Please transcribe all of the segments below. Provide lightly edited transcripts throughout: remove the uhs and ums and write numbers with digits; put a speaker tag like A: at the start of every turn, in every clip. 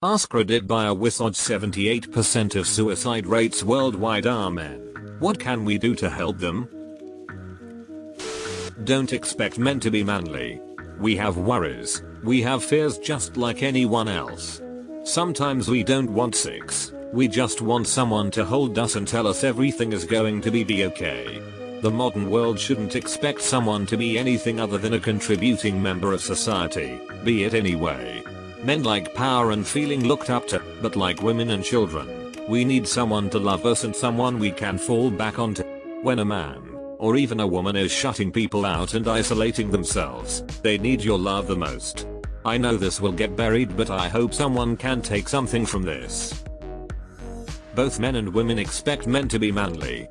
A: AskReddit by a wizard 78% of suicide rates worldwide are men. What can we do to help them? Don't expect men to be manly. We have worries, we have fears just like anyone else. Sometimes we don't want sex, we just want someone to hold us and tell us everything is going to be okay. The modern world shouldn't expect someone to be anything other than a contributing member of society, be it anyway. Men like power and feeling looked up to, but like women and children, we need someone to love us and someone we can fall back onto. When a man, or even a woman, is shutting people out and isolating themselves, they need your love the most. I know this will get buried, but I hope someone can take something from this. Both men and women expect men to be manly.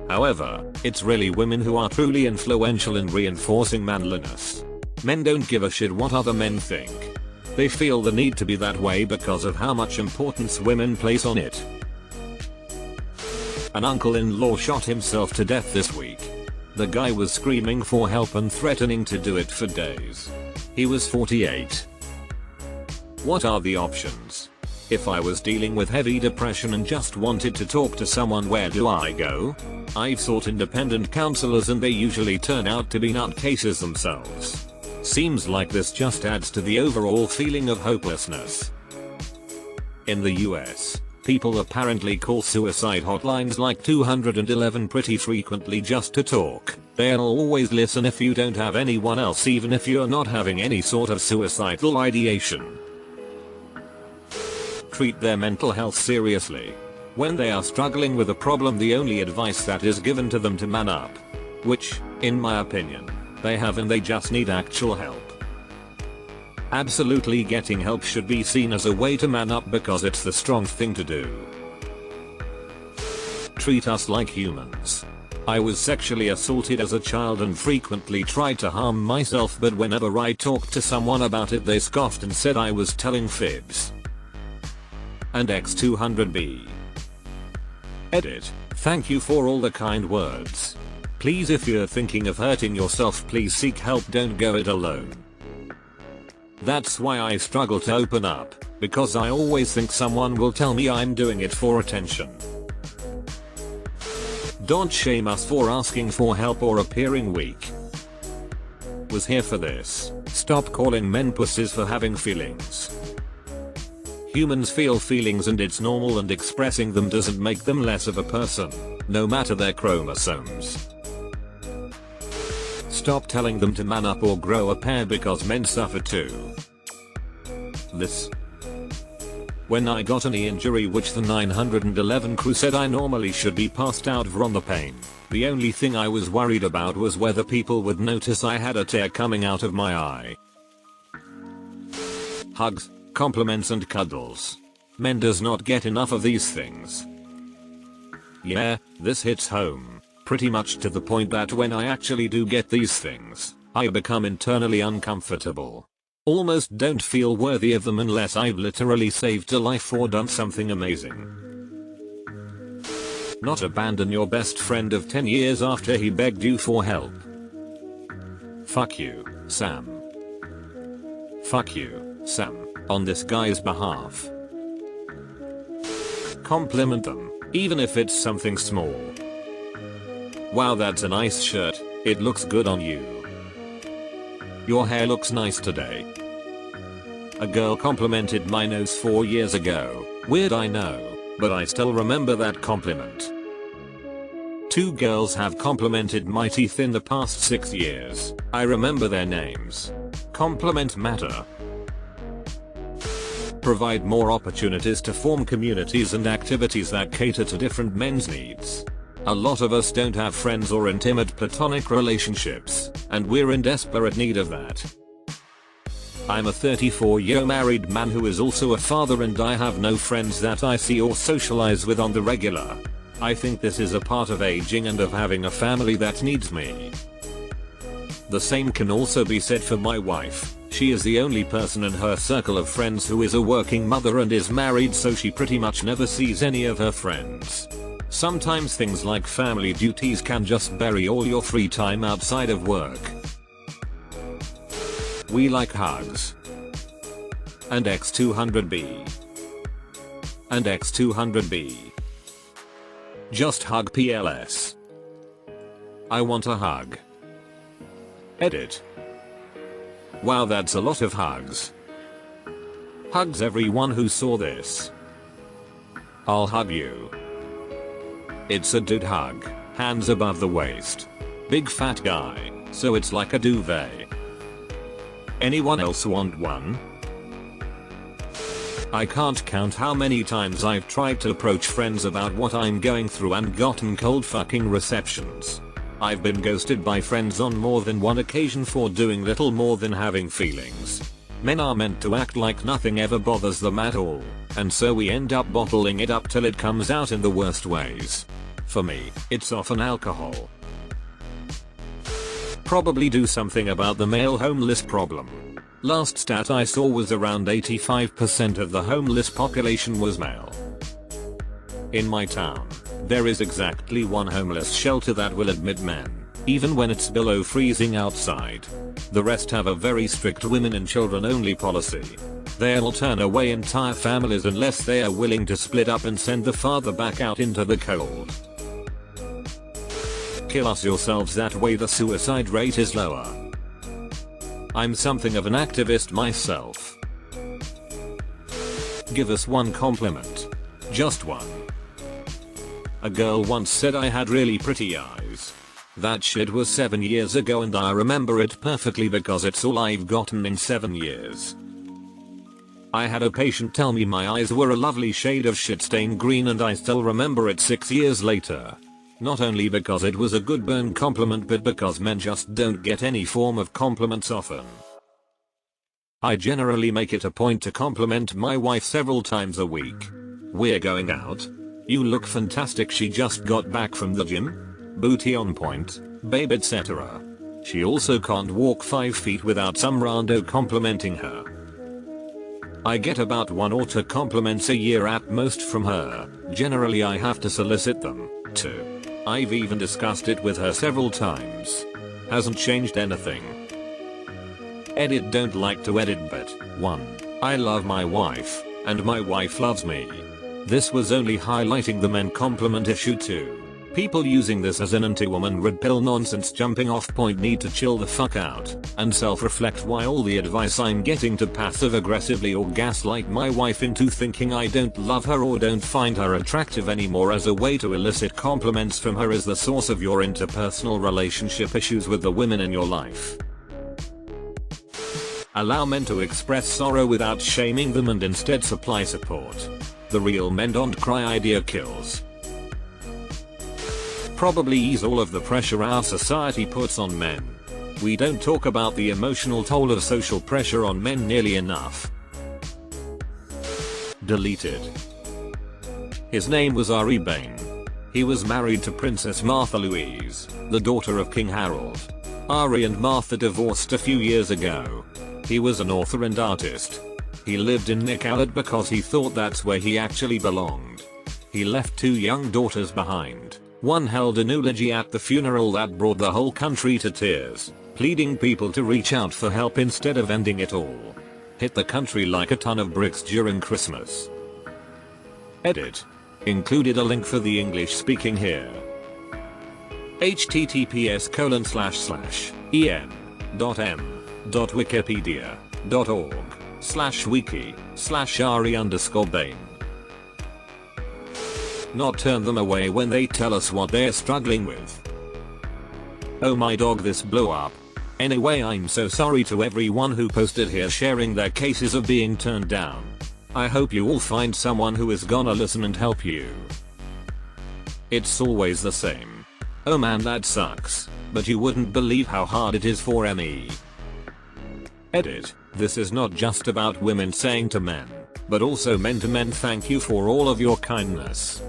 A: However, it's really women who are truly influential in reinforcing manliness. Men don't give a shit what other men think. They feel the need to be that way because of how much importance women place on it. An uncle-in-law shot himself to death this week. The guy was screaming for help and threatening to do it for days. He was 48. What are the options? If I was dealing with heavy depression and just wanted to talk to someone, where do I go? I've sought independent counselors and they usually turn out to be nutcases themselves. Seems like this just adds to the overall feeling of hopelessness. In the US, people apparently call suicide hotlines like 211 pretty frequently just to talk. They'll always listen if you don't have anyone else, even if you're not having any sort of suicidal ideation. Treat their mental health seriously. When they are struggling with a problem, the only advice that is given to them to man up. Which, in my opinion, they have, and they just need actual help. Absolutely, getting help should be seen as a way to man up because it's the strong thing to do. Treat us like humans. I was sexually assaulted as a child and frequently tried to harm myself, but whenever I talked to someone about it they scoffed and said I was telling fibs. And X200B. Edit. Thank you for all the kind words. Please, if you're thinking of hurting yourself, please seek help, don't go it alone. That's why I struggle to open up, because I always think someone will tell me I'm doing it for attention. Don't shame us for asking for help or appearing weak. Was here for this. Stop calling men pussies for having feelings. Humans feel feelings and it's normal, and expressing them doesn't make them less of a person, no matter their chromosomes. Stop telling them to man up or grow a pair because men suffer too. This. When I got a knee injury which the 911 crew said I normally should be passed out from the pain, the only thing I was worried about was whether people would notice I had a tear coming out of my eye. Hugs, compliments and cuddles. Men does not get enough of these things. Yeah, this hits home. Pretty much to the point that when I actually do get these things, I become internally uncomfortable. Almost don't feel worthy of them unless I've literally saved a life or done something amazing. Not abandon your best friend of 10 years after he begged you for help. Fuck you, Sam. Fuck you, Sam, on this guy's behalf. Compliment them, even if it's something small. Wow, that's a nice shirt, it looks good on you. Your hair looks nice today. A girl complimented my nose 4 years ago. Weird, I know, but I still remember that compliment. 2 girls have complimented my teeth in the past 6 years. I remember their names. Compliment matter. Provide more opportunities to form communities and activities that cater to different men's needs. A lot of us don't have friends or intimate platonic relationships, and we're in desperate need of that. I'm a 34-year married man who is also a father, and I have no friends that I see or socialize with on the regular. I think this is a part of aging and of having a family that needs me. The same can also be said for my wife. She is the only person in her circle of friends who is a working mother and is married, so she pretty much never sees any of her friends. Sometimes things like family duties can just bury all your free time outside of work. We like hugs. And X200B. And X200B. Just hug PLS. I want a hug. Edit. Wow, that's a lot of hugs. Hugs everyone who saw this. I'll hug you. It's a dude hug, hands above the waist. Big fat guy, so it's like a duvet. Anyone else want one? I can't count how many times I've tried to approach friends about what I'm going through and gotten cold fucking receptions. I've been ghosted by friends on more than one occasion for doing little more than having feelings. Men are meant to act like nothing ever bothers them at all, and so we end up bottling it up till it comes out in the worst ways. For me, it's often alcohol. Probably do something about the male homeless problem. Last stat I saw was around 85% of the homeless population was male. In my town, there is exactly one homeless shelter that will admit men, even when it's below freezing outside. The rest have a very strict women and children only policy. They'll turn away entire families unless they are willing to split up and send the father back out into the cold. Kill us yourselves, that way the suicide rate is lower. I'm something of an activist myself. Give us one compliment. Just one. A girl once said I had really pretty eyes. That shit was 7 years ago and I remember it perfectly because it's all I've gotten in 7 years. I had a patient tell me my eyes were a lovely shade of shit-stained green and I still remember it 6 years later. Not only because it was a good burn compliment but because men just don't get any form of compliments often. I generally make it a point to compliment my wife several times a week. We're going out. You look fantastic, she just got back from the gym. Booty on point, babe, etc. She also can't walk 5 feet without some rando complimenting her. I get about 1 or 2 compliments a year at most from her. Generally I have to solicit them, too. I've even discussed it with her several times. Hasn't changed anything. Edit, don't like to edit, but 1. I love my wife, and my wife loves me. This was only highlighting the men compliment issue too. People using this as an anti-woman red pill nonsense jumping off point need to chill the fuck out and self-reflect why all the advice I'm getting to passive aggressively or gaslight my wife into thinking I don't love her or don't find her attractive anymore as a way to elicit compliments from her is the source of your interpersonal relationship issues with the women in your life. Allow men to express sorrow without shaming them and instead supply support. The real men don't cry idea kills. Probably ease all of the pressure our society puts on men. We don't talk about the emotional toll of social pressure on men nearly enough. Deleted. His name was Ari Bain. He was married to Princess Martha Louise, the daughter of King Harold. Ari and Martha divorced a few years ago. He was an author and artist. He lived in Nicolet because he thought that's where he actually belonged. He left 2 young daughters behind. One held an eulogy at the funeral that brought the whole country to tears, pleading people to reach out for help instead of ending it all. Hit the country like a ton of bricks during Christmas. Edit. Included a link for the English speaking here. https://en.m.wikipedia.org/wiki/Ari_Bain. Not turn them away when they tell us what they're struggling with. Oh my dog, this blew up. Anyway, I'm so sorry to everyone who posted here sharing their cases of being turned down. I hope you all find someone who is gonna listen and help you. It's always the same. Oh man, that sucks, but you wouldn't believe how hard it is for me. Edit. This is not just about women saying to men, but also men to men, thank you for all of your kindness.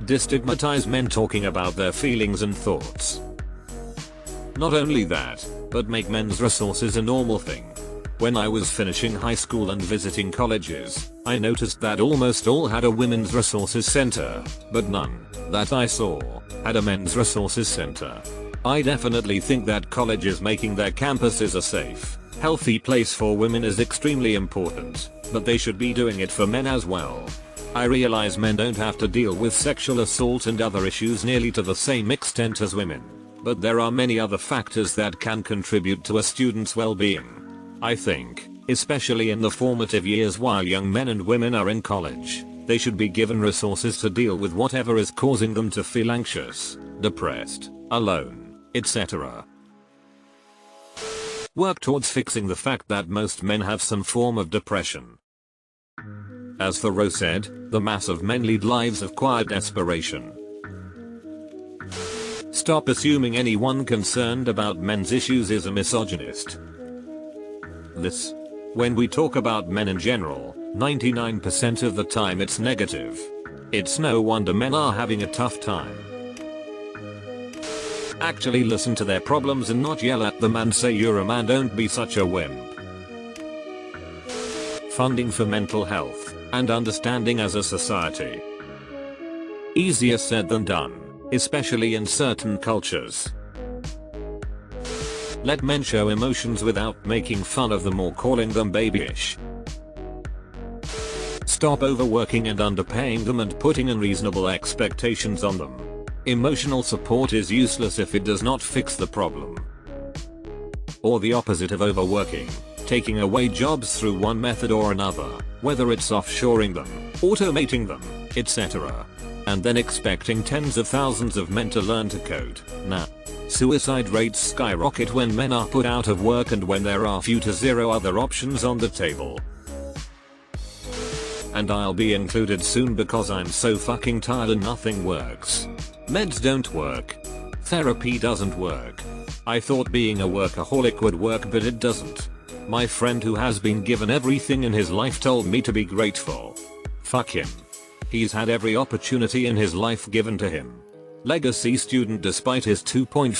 A: Destigmatize men talking about their feelings and thoughts. Not only that, but make men's resources a normal thing. When I was finishing high school and visiting colleges, I noticed that almost all had a women's resources center, but none, that I saw, had a men's resources center. I definitely think that colleges making their campuses a safe, Healthy place for women is extremely important, but they should be doing it for men as well. I realize men don't have to deal with sexual assault and other issues nearly to the same extent as women, but there are many other factors that can contribute to a student's well-being. I think, especially in the formative years while young men and women are in college, they should be given resources to deal with whatever is causing them to feel anxious, depressed, alone, etc. Work towards fixing the fact that most men have some form of depression. As Thoreau said, the mass of men lead lives of quiet desperation. Stop assuming anyone concerned about men's issues is a misogynist. When we talk about men in general, 99% of the time it's negative. It's no wonder men are having a tough time. Actually listen to their problems and not yell at them and say you're a man, don't be such a wimp. Funding for mental health and understanding as a society. Easier said than done, especially in certain cultures. Let men show emotions without making fun of them or calling them babyish. Stop overworking and underpaying them and putting unreasonable expectations on them. Emotional support is useless if it does not fix the problem. Or the opposite of overworking, taking away jobs through one method or another, whether it's offshoring them, automating them, etc. And then expecting tens of thousands of men to learn to code. Nah. Suicide rates skyrocket when men are put out of work and when there are few to zero other options on the table. And I'll be included soon because I'm so fucking tired and nothing works. Meds don't work. Therapy doesn't work. I thought being a workaholic would work, but it doesn't. My friend who has been given everything in his life told me to be grateful. Fuck him. He's had every opportunity in his life given to him. Legacy student despite his 2.5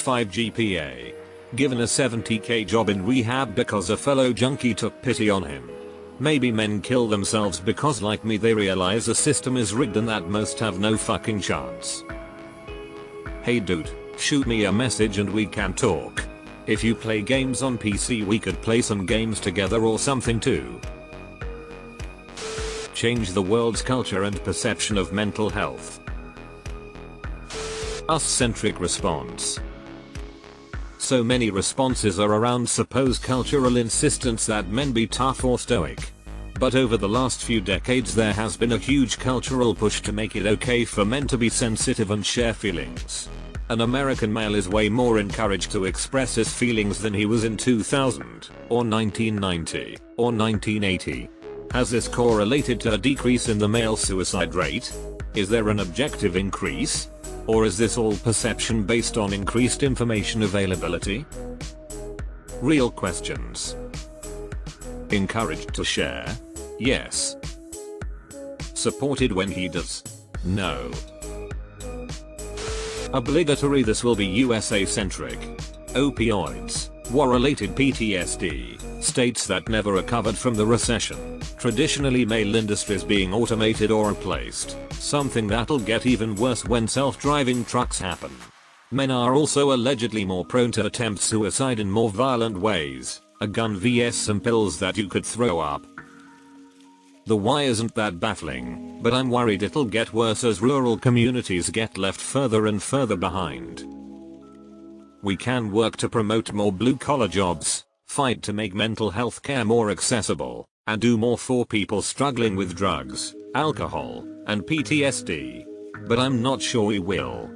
A: GPA. Given a 70k job in rehab because a fellow junkie took pity on him. Maybe men kill themselves because like me they realize the system is rigged and that most have no fucking chance. Hey dude, shoot me a message and we can talk. If you play games on PC we could play some games together or something too. Change the world's culture and perception of mental health. Us-centric response. So many responses are around supposed cultural insistence that men be tough or stoic. But over the last few decades there has been a huge cultural push to make it okay for men to be sensitive and share feelings. An American male is way more encouraged to express his feelings than he was in 2000, or 1990, or 1980. Has this correlated to a decrease in the male suicide rate? Is there an objective increase? Or is this all perception based on increased information availability? Real questions. Encouraged to share? Yes. Supported when he does? No. Obligatory. This will be USA centric. Opioids, war-related PTSD, states that never recovered from the recession, traditionally male industries being automated or replaced, something that'll get even worse when self-driving trucks happen. Men are also allegedly more prone to attempt suicide in more violent ways, a gun vs some pills that you could throw up. The why isn't that baffling, but I'm worried it'll get worse as rural communities get left further and further behind. We can work to promote more blue-collar jobs, fight to make mental health care more accessible, and do more for people struggling with drugs, alcohol, and PTSD. But I'm not sure we will.